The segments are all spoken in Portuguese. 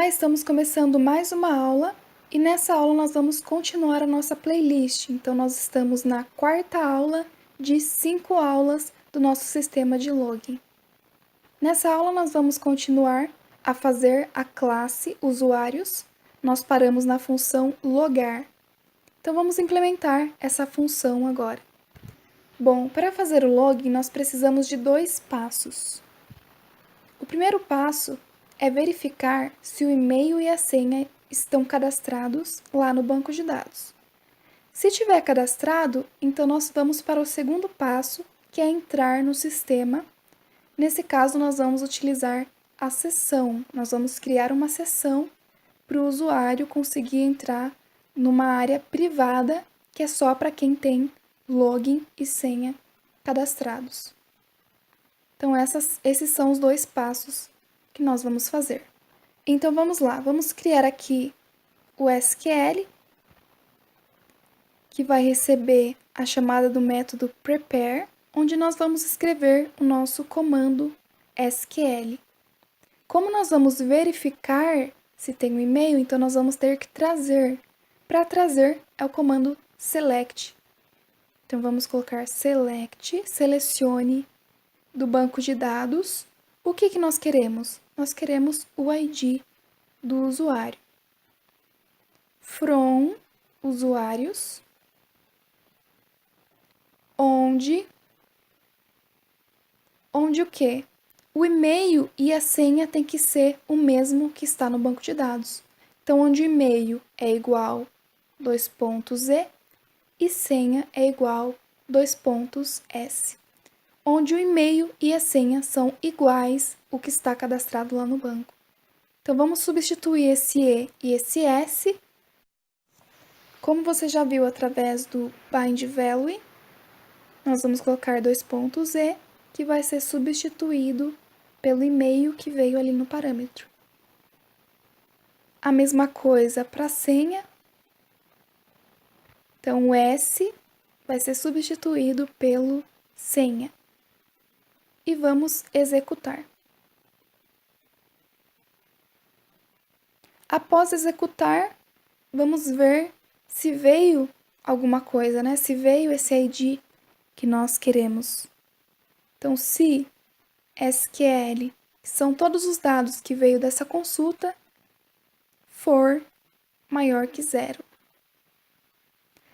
Olá, estamos começando mais uma aula e nessa aula nós vamos continuar a nossa playlist. Então, nós estamos na quarta aula de 5 aulas do nosso sistema de login. Nessa aula nós vamos continuar a fazer a classe usuários. Nós paramos na função logar. Então, vamos implementar essa função agora. Bom, para fazer o login nós precisamos de 2 passos. O primeiro passo é verificar se o e-mail e a senha estão cadastrados lá no banco de dados. Se estiver cadastrado, então nós vamos para o segundo passo, que é entrar no sistema. Nesse caso, nós vamos utilizar a sessão. Nós vamos criar uma sessão para o usuário conseguir entrar numa área privada, que é só para quem tem login e senha cadastrados. Então, esses são os 2 passos que nós vamos fazer. Então, vamos lá. Vamos criar aqui o SQL, que vai receber a chamada do método prepare, onde nós vamos escrever o nosso comando SQL. Como nós vamos verificar se tem um e-mail, então nós vamos ter que trazer. Para trazer é o comando select. Então, vamos colocar select, selecione do banco de dados. O que nós queremos? Nós queremos o ID do usuário. From usuários, onde o quê? O e-mail e a senha tem que ser o mesmo que está no banco de dados. Então, onde o e-mail é igual (e) e senha é igual (s). Onde o e-mail e a senha são iguais o que está cadastrado lá no banco. Então, vamos substituir esse E e esse S. Como você já viu através do bind value, nós vamos colocar (e), que vai ser substituído pelo e-mail que veio ali no parâmetro. A mesma coisa para a senha. Então, o S vai ser substituído pelo senha. E vamos executar. Após executar, vamos ver se veio alguma coisa, né? Se veio esse ID que nós queremos. Então, se SQL, que são todos os dados que veio dessa consulta, for maior que 0.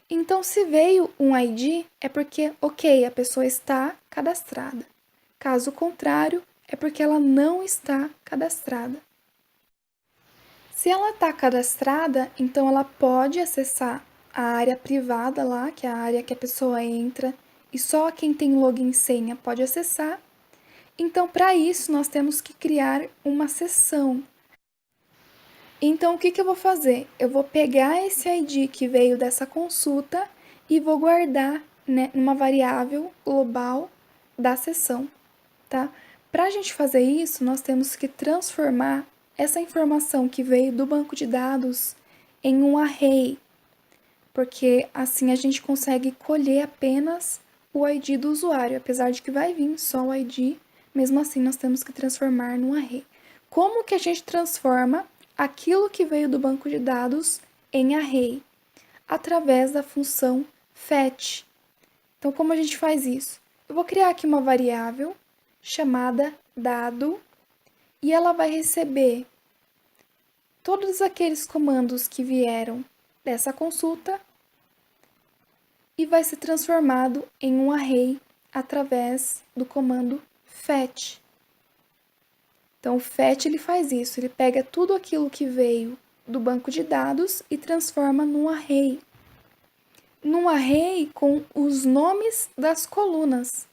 Então, se veio um ID, é porque, ok, a pessoa está cadastrada. Caso contrário, é porque ela não está cadastrada. Se ela está cadastrada, então ela pode acessar a área privada lá, que é a área que a pessoa entra, e só quem tem login e senha pode acessar. Então, para isso, nós temos que criar uma sessão. Então, o que eu vou fazer? Eu vou pegar esse ID que veio dessa consulta e vou guardar, né, numa variável global da sessão, tá? Para a gente fazer isso, nós temos que transformar essa informação que veio do banco de dados em um array, porque assim a gente consegue colher apenas o ID do usuário, apesar de que vai vir só o ID, mesmo assim nós temos que transformar num array. Como que a gente transforma aquilo que veio do banco de dados em array? Através da função fetch. Então, como a gente faz isso? Eu vou criar aqui uma variável chamada dado e ela vai receber todos aqueles comandos que vieram dessa consulta e vai ser transformado em um array através do comando fetch. Então, o fetch ele faz isso, ele pega tudo aquilo que veio do banco de dados e transforma num array. Num array com os nomes das colunas.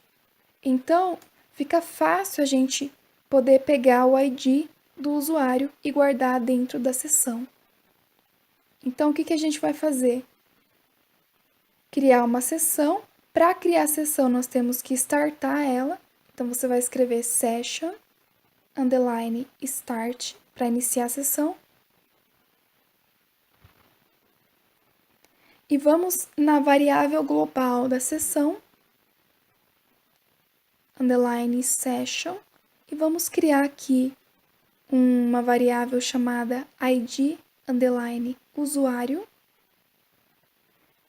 Então, fica fácil a gente poder pegar o ID do usuário e guardar dentro da sessão. Então, o que a gente vai fazer? Criar uma sessão. Para criar a sessão, nós temos que startar ela. Então, você vai escrever session, underline, start, para iniciar a sessão. E vamos na variável global da sessão, underline, session, e vamos criar aqui uma variável chamada ID_usuário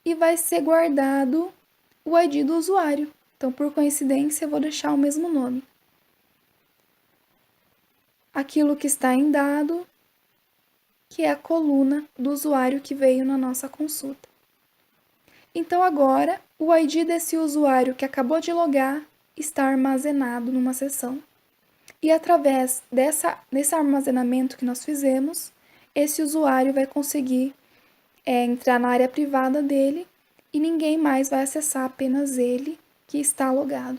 e vai ser guardado o ID do usuário. Então, por coincidência, eu vou deixar o mesmo nome. Aquilo que está em dado, que é a coluna do usuário que veio na nossa consulta. Então, agora, o ID desse usuário que acabou de logar está armazenado numa seção. E através desse armazenamento que nós fizemos, esse usuário vai conseguir entrar na área privada dele e ninguém mais vai acessar, apenas ele que está logado.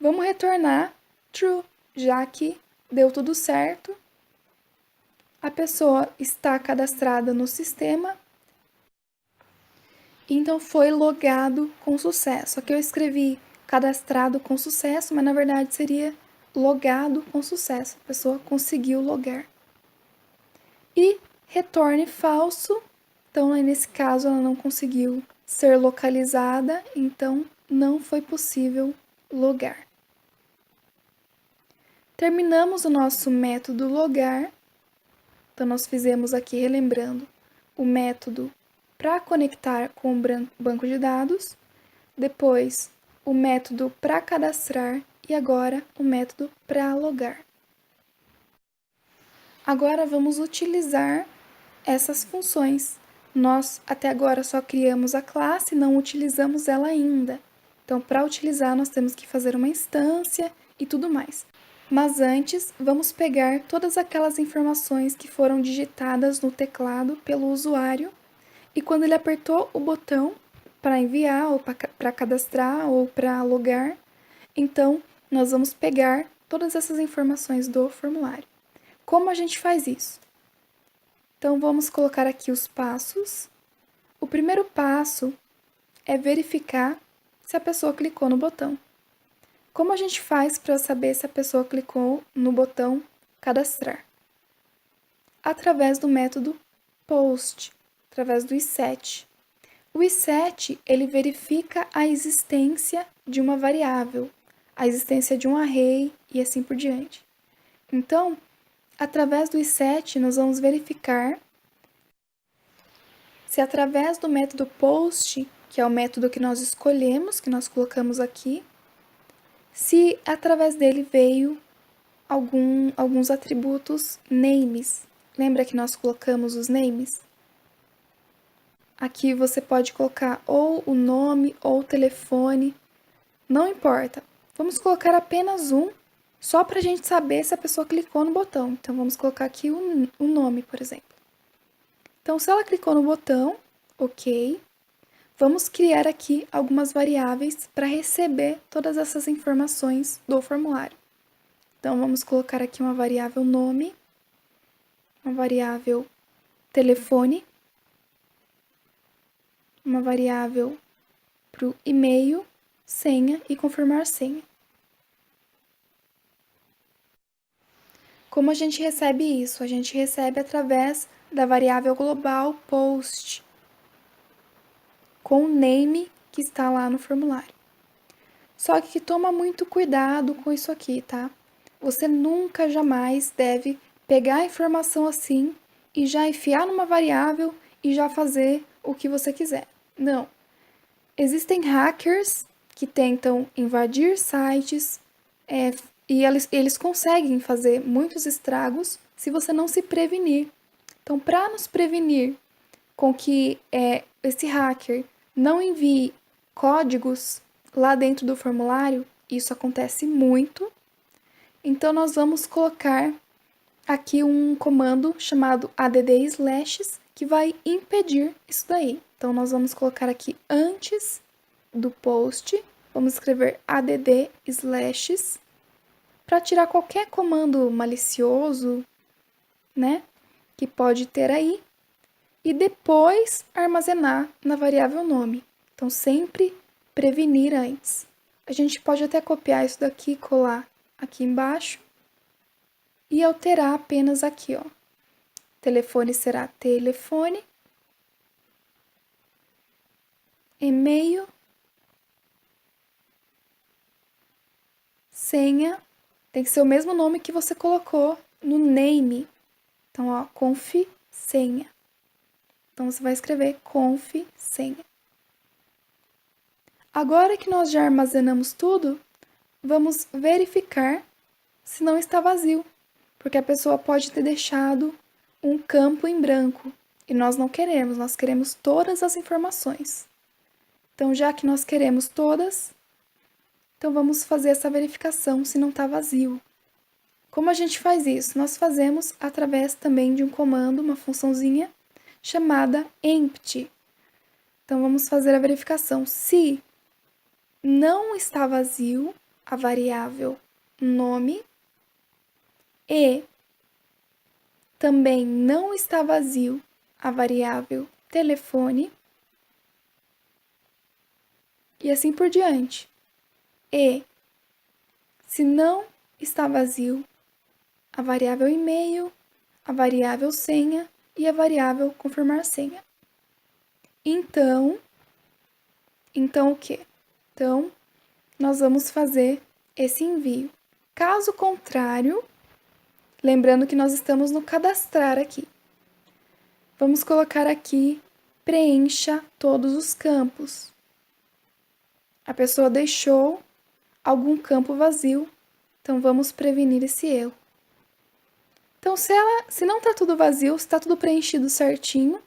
Vamos retornar true, já que deu tudo certo, a pessoa está cadastrada no sistema, então foi logado com sucesso. Aqui eu escrevi cadastrado com sucesso, mas na verdade seria logado com sucesso. A pessoa conseguiu logar. E retorne falso, então nesse caso ela não conseguiu ser localizada, então não foi possível logar. Terminamos o nosso método logar. Então, nós fizemos aqui, relembrando, o método para conectar com o banco de dados, depois o método para cadastrar e agora o método para logar. Agora vamos utilizar essas funções. Nós até agora só criamos a classe, não utilizamos ela ainda. Então, para utilizar, nós temos que fazer uma instância e tudo mais. Mas antes, vamos pegar todas aquelas informações que foram digitadas no teclado pelo usuário e quando ele apertou o botão para enviar ou para cadastrar ou para logar, então nós vamos pegar todas essas informações do formulário. Como a gente faz isso? Então vamos colocar aqui os passos. O primeiro passo é verificar se a pessoa clicou no botão. Como a gente faz para saber se a pessoa clicou no botão cadastrar? Através do método post, através do iset. O iset, ele verifica a existência de uma variável, a existência de um array e assim por diante. Então, através do iset, nós vamos verificar se através do método post, que é o método que nós escolhemos, que nós colocamos aqui, se através dele veio alguns atributos names. Lembra que nós colocamos os names? Aqui você pode colocar ou o nome ou o telefone, não importa. Vamos colocar apenas um, só para a gente saber se a pessoa clicou no botão. Então, vamos colocar aqui o nome, por exemplo. Então, se ela clicou no botão, ok. Vamos criar aqui algumas variáveis para receber todas essas informações do formulário. Então, vamos colocar aqui uma variável nome, uma variável telefone, uma variável para o e-mail, senha e confirmar senha. Como a gente recebe isso? A gente recebe através da variável global post, com o name que está lá no formulário. Só que toma muito cuidado com isso aqui, tá? Você nunca, jamais deve pegar a informação assim e já enfiar numa variável e já fazer o que você quiser. Não. Existem hackers que tentam invadir sites e eles conseguem fazer muitos estragos se você não se prevenir. Então, para nos prevenir com que esse hacker não envie códigos lá dentro do formulário, isso acontece muito. Então, nós vamos colocar aqui um comando chamado add/, que vai impedir isso daí. Então, nós vamos colocar aqui antes do post, vamos escrever add/, para tirar qualquer comando malicioso, né, que pode ter aí, e depois armazenar na variável nome. Então, sempre prevenir antes. A gente pode até copiar isso daqui e colar aqui embaixo e alterar apenas aqui, ó. Telefone será telefone, e-mail, senha, Tem que ser o mesmo nome que você colocou no name. Então, ó, conf senha. Então, você vai escrever conf senha. Agora que nós já armazenamos tudo, vamos verificar se não está vazio, porque a pessoa pode ter deixado um campo em branco e nós não queremos, nós queremos todas as informações. Então, já que nós queremos todas, então vamos fazer essa verificação se não está vazio. Como a gente faz isso? Nós fazemos através também de um comando, uma funçãozinha chamada empty. Então, vamos fazer a verificação. Se não está vazio a variável nome e também não está vazio a variável telefone e assim por diante. E se não está vazio a variável e-mail, a variável senha e a variável confirmar senha. Então o quê? Então, nós vamos fazer esse envio. Caso contrário, lembrando que nós estamos no cadastrar aqui. Vamos colocar aqui, preencha todos os campos. A pessoa deixou algum campo vazio, então vamos prevenir esse erro. Então, se não está tudo vazio, se está tudo preenchido certinho,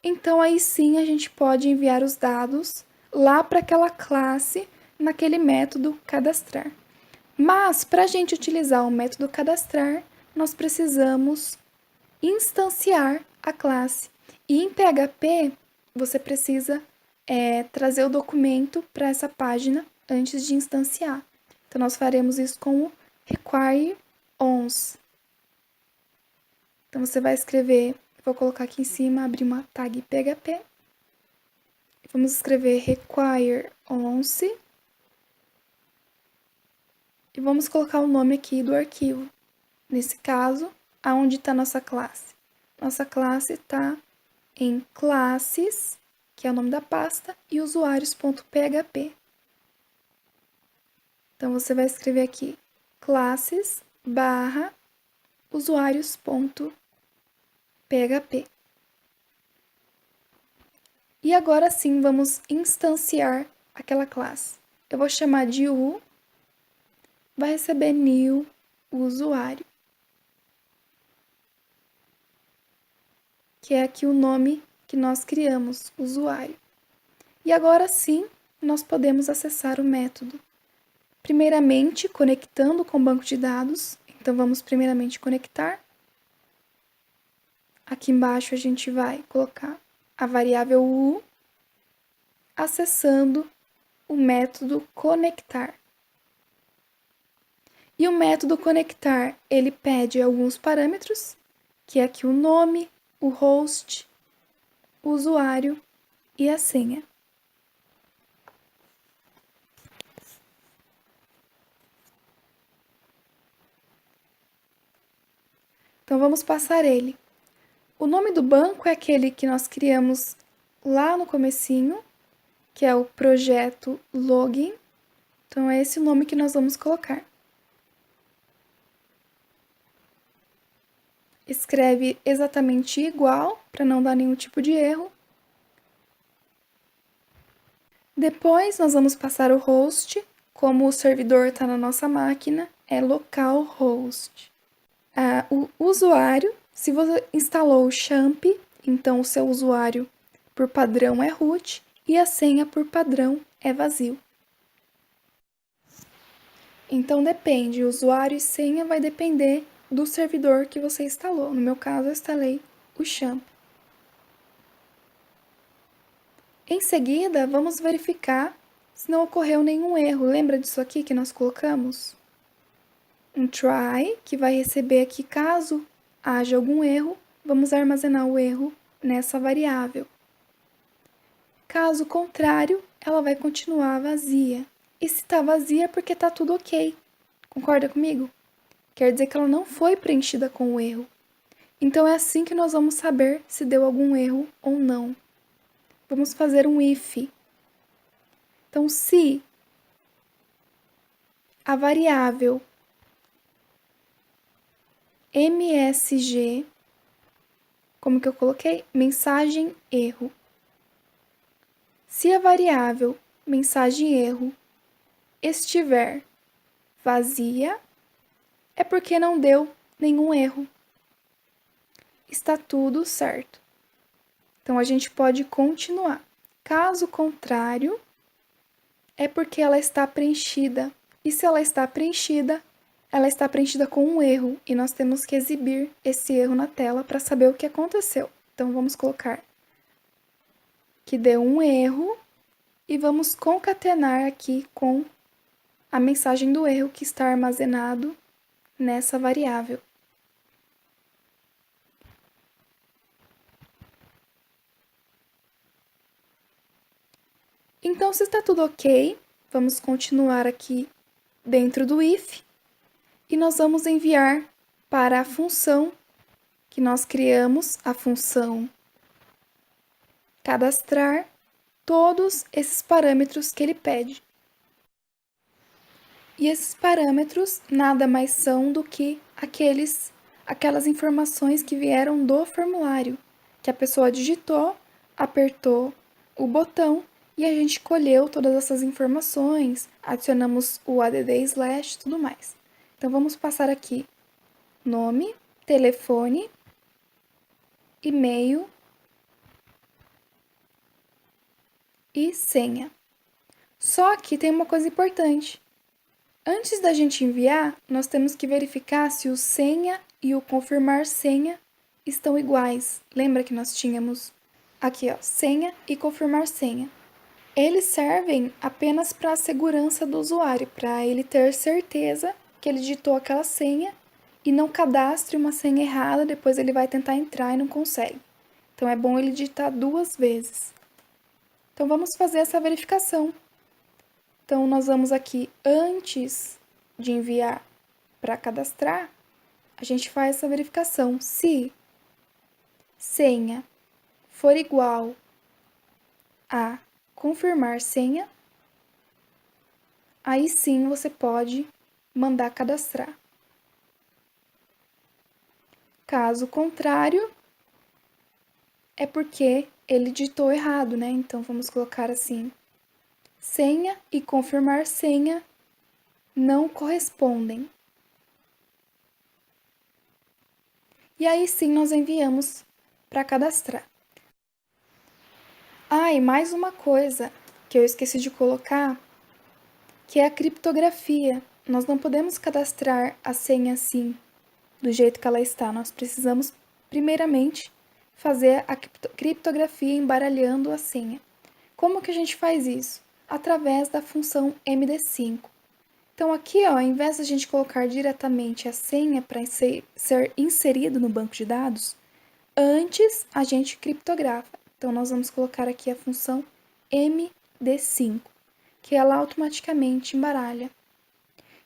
então aí sim a gente pode enviar os dados lá para aquela classe, naquele método cadastrar. Mas, para a gente utilizar o método cadastrar, nós precisamos instanciar a classe. E em PHP, você precisa trazer o documento para essa página antes de instanciar. Então, nós faremos isso com o require once. Então, você vai escrever, vou colocar aqui em cima, abrir uma tag PHP. Vamos escrever require once. E vamos colocar o nome aqui do arquivo. Nesse caso, aonde está nossa classe? Nossa classe está em classes, que é o nome da pasta, e usuários.php. Então, você vai escrever aqui classes barra usuários.php. E agora sim, vamos instanciar aquela classe. Eu vou chamar de U, vai receber new usuário, que é aqui o nome que nós criamos, usuário. E agora sim, nós podemos acessar o método. Primeiramente, conectando com o banco de dados. Então, vamos primeiramente conectar. Aqui embaixo, a gente vai colocar a variável U, acessando o método conectar. E o método conectar, ele pede alguns parâmetros, que é aqui o nome, o host, o usuário e a senha. Então, vamos passar ele. O nome do banco é aquele que nós criamos lá no comecinho, que é o projeto login. Então, é esse o nome que nós vamos colocar. Escreve exatamente igual, para não dar nenhum tipo de erro. Depois, nós vamos passar o host. Como o servidor está na nossa máquina, é localhost. O usuário, se você instalou o XAMPP, então o seu usuário por padrão é root e a senha por padrão é vazio. Então depende, o usuário e senha vai depender do servidor que você instalou. No meu caso, eu instalei o XAMPP. Em seguida, vamos verificar se não ocorreu nenhum erro. Lembra disso aqui que nós colocamos? Um try, que vai receber aqui, caso haja algum erro, vamos armazenar o erro nessa variável. Caso contrário, ela vai continuar vazia. E se está vazia é porque está tudo ok. Concorda comigo? Quer dizer que ela não foi preenchida com o erro. Então, é assim que nós vamos saber se deu algum erro ou não. Vamos fazer um if. Então, se a variável MSG, como que eu coloquei? Mensagem erro. Se a variável mensagem erro estiver vazia, é porque não deu nenhum erro. Está tudo certo. Então, a gente pode continuar. Caso contrário, é porque ela está preenchida. E se ela está preenchida com um erro. E nós temos que exibir esse erro na tela para saber o que aconteceu. Então, vamos colocar que deu um erro e vamos concatenar aqui com a mensagem do erro que está armazenado nessa variável. Então, se está tudo ok, vamos continuar aqui dentro do if e nós vamos enviar para a função que nós criamos, a função cadastrar, todos esses parâmetros que ele pede. E esses parâmetros nada mais são do que aquelas informações que vieram do formulário, que a pessoa digitou, apertou o botão e a gente colheu todas essas informações, adicionamos o add slash e tudo mais. Então, vamos passar aqui nome, telefone, e-mail e senha. Só que tem uma coisa importante. Antes da gente enviar, nós temos que verificar se o senha e o confirmar senha estão iguais. Lembra que nós tínhamos aqui, ó, senha e confirmar senha. Eles servem apenas para a segurança do usuário, para ele ter certeza que ele digitou aquela senha e não cadastre uma senha errada, depois ele vai tentar entrar e não consegue. Então, é bom ele digitar 2 vezes. Então, vamos fazer essa verificação. Então, nós vamos aqui, antes de enviar para cadastrar, a gente faz essa verificação. Se senha for igual a confirmar senha, aí sim você pode mandar cadastrar. Caso contrário, é porque ele digitou errado, né? Então, vamos colocar assim, senha e confirmar senha não correspondem. E aí sim nós enviamos para cadastrar. Ah, e mais uma coisa que eu esqueci de colocar, que é a criptografia. Nós não podemos cadastrar a senha assim, do jeito que ela está. Nós precisamos, primeiramente, fazer a criptografia embaralhando a senha. Como que a gente faz isso? Através da função MD5. Então, aqui, ó, ao invés de a gente colocar diretamente a senha para ser inserido no banco de dados, antes a gente criptografa. Então, nós vamos colocar aqui a função MD5, que ela automaticamente embaralha.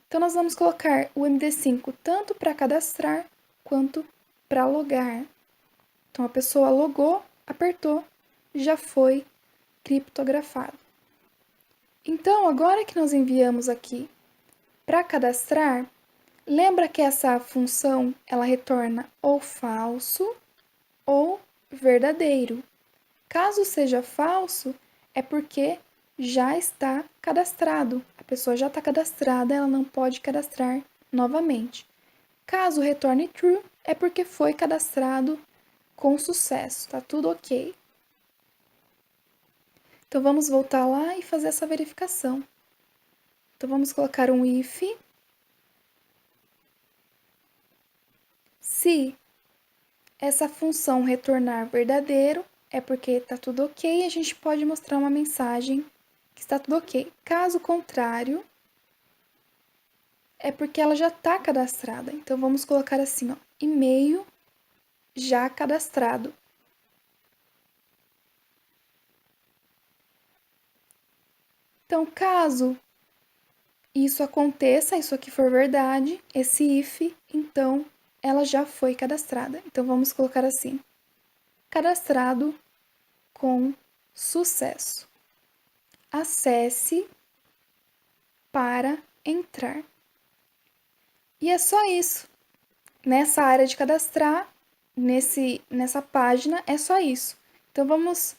Então, nós vamos colocar o MD5 tanto para cadastrar quanto para logar. Então, a pessoa logou, apertou, já foi criptografado. Então, agora que nós enviamos aqui para cadastrar, lembra que essa função ela retorna ou falso ou verdadeiro. Caso seja falso, é porque já está cadastrado. A pessoa já está cadastrada, ela não pode cadastrar novamente. Caso retorne true, é porque foi cadastrado com sucesso, tá tudo ok. Então, vamos voltar lá e fazer essa verificação. Então, vamos colocar um if. Se essa função retornar verdadeiro, é porque está tudo ok e a gente pode mostrar uma mensagem que está tudo ok. Caso contrário, é porque ela já está cadastrada. Então, vamos colocar assim, ó, e-mail já cadastrado. Então, caso isso aconteça, isso aqui for verdade, esse if, então ela já foi cadastrada. Então, vamos colocar assim, cadastrado com sucesso. Acesse para entrar. E é só isso. nessa área de cadastrar, nessa página, é só isso. Então, vamos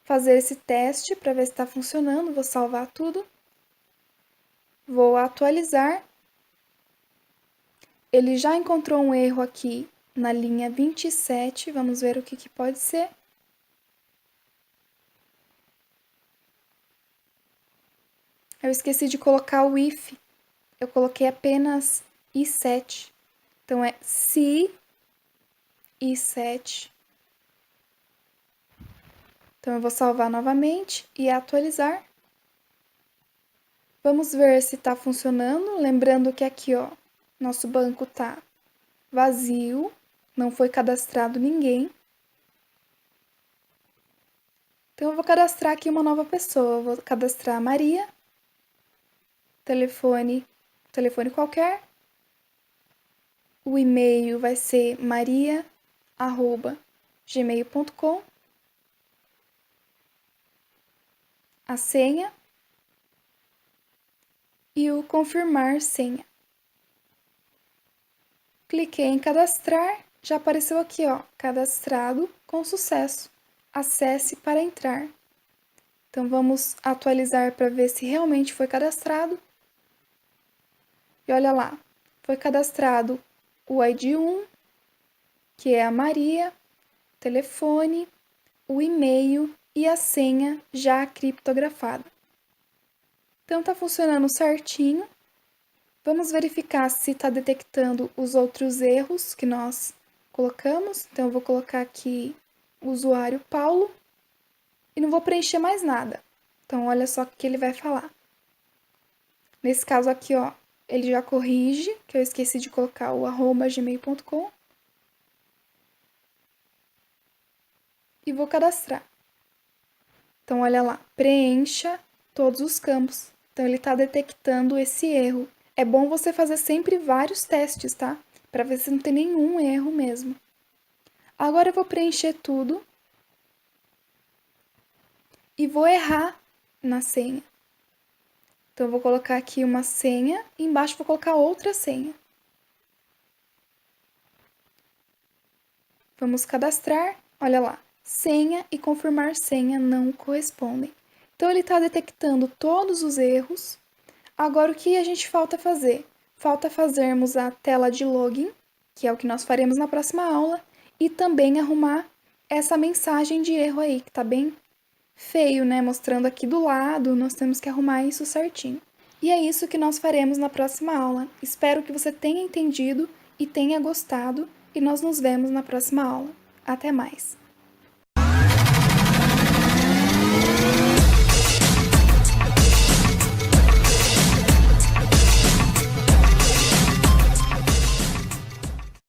fazer esse teste para ver se está funcionando. Vou salvar tudo. Vou atualizar. Ele já encontrou um erro aqui na linha 27. Vamos ver o que pode ser. Eu esqueci de colocar o if. Eu coloquei apenas i7. Então, é se i7. Então, eu vou salvar novamente e atualizar. Vamos ver se está funcionando. Lembrando que aqui, ó, nosso banco tá vazio, não foi cadastrado ninguém. Então, eu vou cadastrar aqui uma nova pessoa. Eu vou cadastrar a Maria. Telefone qualquer. O e-mail vai ser maria@gmail.com. A senha e o confirmar senha. Cliquei em cadastrar, já apareceu aqui, ó, cadastrado com sucesso. Acesse para entrar. Então, vamos atualizar para ver se realmente foi cadastrado. E olha lá, foi cadastrado o ID 1, que é a Maria, telefone, o e-mail e a senha já criptografada. Então, tá funcionando certinho. Vamos verificar se está detectando os outros erros que nós colocamos. Então, eu vou colocar aqui o usuário Paulo e não vou preencher mais nada. Então, olha só o que ele vai falar. Nesse caso aqui, ó, ele já corrige, que eu esqueci de colocar o @gmail.com. E vou cadastrar. Então, olha lá, preencha todos os campos. Então, ele está detectando esse erro. É bom você fazer sempre vários testes, tá? Para ver se não tem nenhum erro mesmo. Agora eu vou preencher tudo e vou errar na senha. Então, eu vou colocar aqui uma senha e embaixo vou colocar outra senha. Vamos cadastrar, olha lá, senha e confirmar senha não correspondem. Então, ele está detectando todos os erros. Agora, o que a gente falta fazer? Falta fazermos a tela de login, que é o que nós faremos na próxima aula, e também arrumar essa mensagem de erro aí, que está bem feio, né? Mostrando aqui do lado, nós temos que arrumar isso certinho. E é isso que nós faremos na próxima aula. Espero que você tenha entendido e tenha gostado, e nós nos vemos na próxima aula. Até mais!